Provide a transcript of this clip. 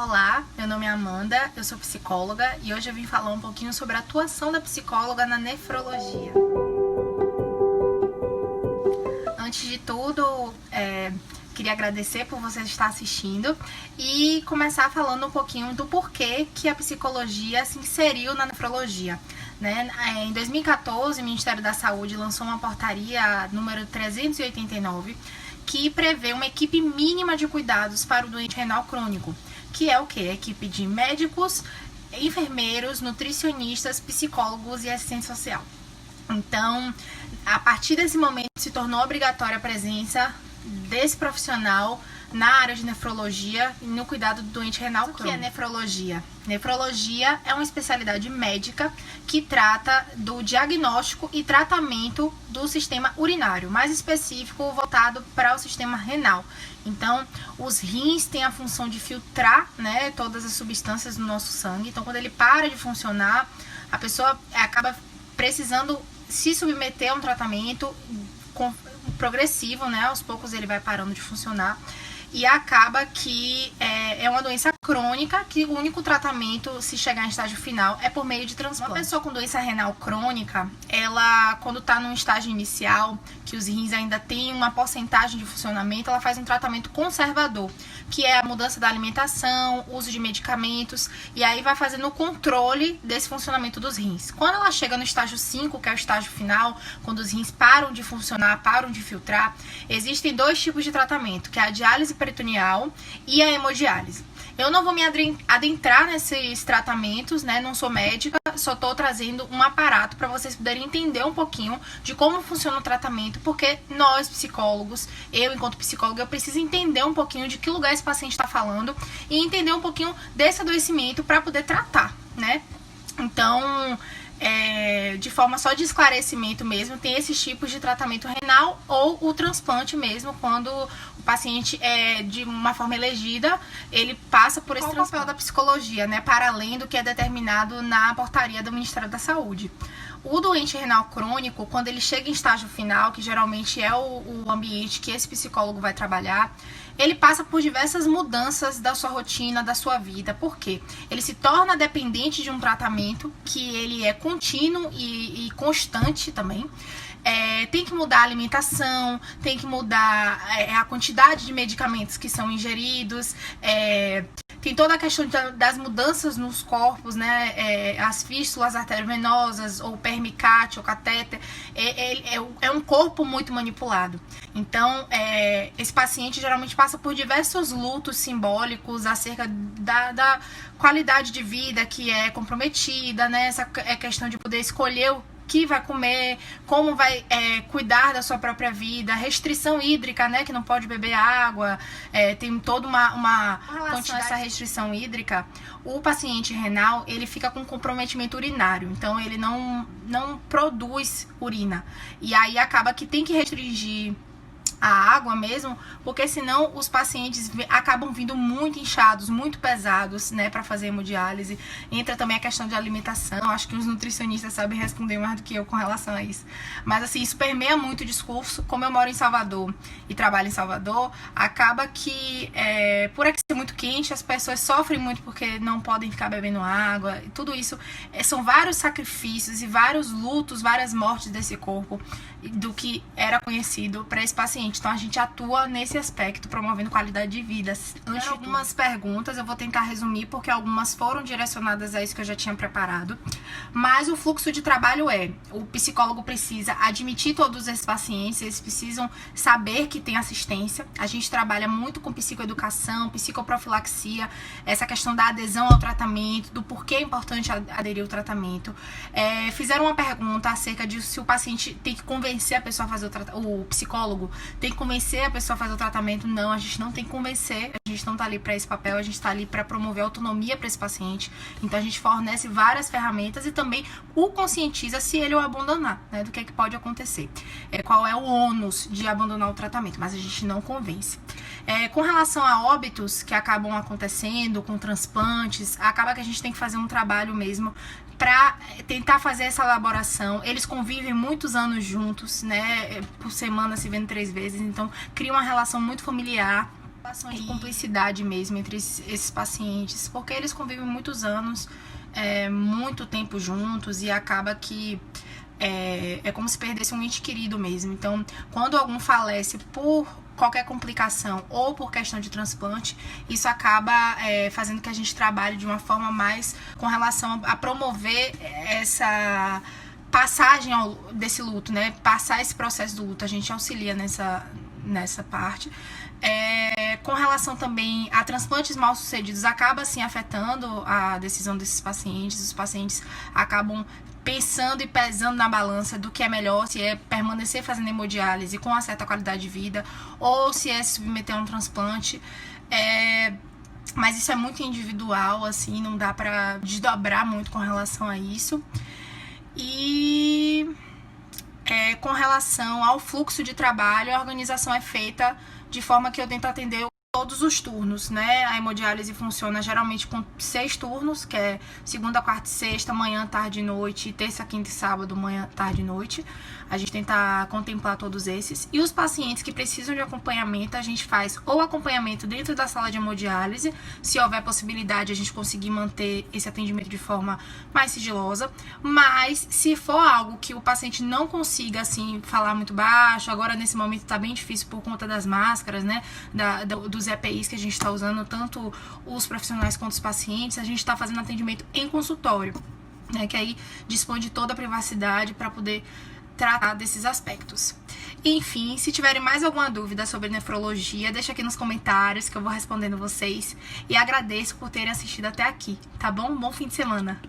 Olá, meu nome é Amanda, eu sou psicóloga e hoje eu vim falar um pouquinho sobre a atuação da psicóloga na nefrologia. Antes de tudo, queria agradecer por você estar assistindo e começar falando um pouquinho do porquê que a psicologia se inseriu na nefrologia. Em 2014, o Ministério da Saúde lançou uma portaria número 389 que prevê uma equipe mínima de cuidados para o doente renal crônico, que é o quê? A equipe de médicos, enfermeiros, nutricionistas, psicólogos e assistente social. Então, a partir desse momento, se tornou obrigatória a presença desse profissional na área de nefrologia e no cuidado do doente renal crônico. O que é nefrologia? Nefrologia é uma especialidade médica que trata do diagnóstico e tratamento do sistema urinário, mais específico voltado para o sistema renal. Então, os rins têm a função de filtrar, todas as substâncias do nosso sangue. Então, quando ele para de funcionar, a pessoa acaba precisando se submeter a um tratamento progressivo, aos poucos ele vai parando de funcionar. E acaba que é uma doença crônica, que o único tratamento, se chegar em estágio final, é por meio de transplante. Uma pessoa com doença renal crônica, ela, quando está num estágio inicial, que os rins ainda têm uma porcentagem de funcionamento, ela faz um tratamento conservador, que é a mudança da alimentação, uso de medicamentos, e aí vai fazendo o controle desse funcionamento dos rins. Quando ela chega no estágio 5, que é o estágio final, quando os rins param de funcionar, param de filtrar, existem dois tipos de tratamento, que é a diálise peritoneal e a hemodiálise. Eu não vou me adentrar nesses tratamentos, não sou médica, só estou trazendo um aparato para vocês poderem entender um pouquinho de como funciona o tratamento, porque nós psicólogos, eu enquanto psicóloga, eu preciso entender um pouquinho de que lugar esse paciente está falando e entender um pouquinho desse adoecimento para poder tratar, Então, de forma só de esclarecimento mesmo, tem esses tipos de tratamento renal ou o transplante mesmo, quando o paciente de uma forma elegida, ele passa por esse transplante. Qual o papel da psicologia, para além do que é determinado na portaria do Ministério da Saúde? O doente renal crônico, quando ele chega em estágio final, que geralmente é o ambiente que esse psicólogo vai trabalhar, ele passa por diversas mudanças da sua rotina, da sua vida. Por quê? Ele se torna dependente de um tratamento que ele é contínuo e constante também. Tem que mudar a alimentação, tem que mudar a quantidade de medicamentos que são ingeridos, tem toda a questão das mudanças nos corpos, as fístulas arteriovenosas, ou permicate, ou catéter, é um corpo muito manipulado. Então, esse paciente geralmente passa por diversos lutos simbólicos acerca da qualidade de vida que é comprometida, essa questão de poder escolher o que vai comer, como vai cuidar da sua própria vida, restrição hídrica, que não pode beber água, tem toda uma quantidade dessa restrição hídrica. O paciente renal, ele fica com comprometimento urinário, então ele não produz urina, e aí acaba que tem que restringir a água mesmo, porque senão os pacientes acabam vindo muito inchados, muito pesados, para fazer hemodiálise. Entra também a questão de alimentação, acho que os nutricionistas sabem responder mais do que eu com relação a isso. Mas assim, isso permeia muito o discurso. Como eu moro em Salvador e trabalho em Salvador, acaba que por aqui ser muito quente, as pessoas sofrem muito porque não podem ficar bebendo água, e tudo isso são vários sacrifícios e vários lutos, várias mortes desse corpo, do que era conhecido para esse paciente. Então a gente atua nesse aspecto, promovendo qualidade de vida. Antes de algumas perguntas, eu vou tentar resumir, porque algumas foram direcionadas a isso que eu já tinha preparado. Mas o fluxo de trabalho o psicólogo precisa admitir todos esses pacientes, eles precisam saber que tem assistência. A gente trabalha muito com psicoeducação, psicoprofilaxia, essa questão da adesão ao tratamento, do porquê é importante aderir ao tratamento. Fizeram uma pergunta acerca de se o paciente tem que convencer a pessoa a fazer o psicólogo tem que convencer a pessoa a fazer o tratamento. Não, a gente não tem que convencer, a gente não tá ali para esse papel, a gente tá ali para promover autonomia para esse paciente. Então a gente fornece várias ferramentas e também o conscientiza se ele o abandonar, do que é que pode acontecer, qual é o ônus de abandonar o tratamento, mas a gente não convence. Com relação a óbitos que acabam acontecendo com transplantes, acaba que a gente tem que fazer um trabalho mesmo para tentar fazer essa elaboração. Eles convivem muitos anos juntos, por semana se vendo 3 vezes, então cria uma relação muito familiar. Relação de cumplicidade mesmo entre esses pacientes, porque eles convivem muitos anos, muito tempo juntos, e acaba que é como se perdesse um ente querido mesmo. Então, quando algum falece por qualquer complicação ou por questão de transplante, isso acaba fazendo que a gente trabalhe de uma forma mais com relação a promover essa passagem desse luto, né? Passar esse processo do luto, a gente auxilia nessa parte. Com relação também a transplantes mal sucedidos, acaba assim afetando a decisão desses pacientes. Os pacientes acabam pensando e pesando na balança do que é melhor, se é permanecer fazendo hemodiálise com uma certa qualidade de vida, ou se é se submeter a um transplante. Mas isso é muito individual, assim, não dá pra desdobrar muito com relação a isso. E com relação ao fluxo de trabalho, a organização é feita de forma que eu tento atender todos os turnos, né? A hemodiálise funciona geralmente com 6 turnos, que é segunda, quarta e sexta, manhã, tarde e noite, e terça, quinta e sábado, manhã, tarde e noite. A gente tenta contemplar todos esses. E os pacientes que precisam de acompanhamento, a gente faz ou acompanhamento dentro da sala de hemodiálise, se houver possibilidade a gente conseguir manter esse atendimento de forma mais sigilosa. Mas se for algo que o paciente não consiga, assim, falar muito baixo, agora nesse momento tá bem difícil por conta das máscaras, né? Dos EPIs que a gente está usando, tanto os profissionais quanto os pacientes, a gente está fazendo atendimento em consultório, né, que aí dispõe de toda a privacidade para poder tratar desses aspectos. Enfim, se tiverem mais alguma dúvida sobre nefrologia, deixa aqui nos comentários que eu vou respondendo vocês, e agradeço por terem assistido até aqui, tá bom? Bom fim de semana!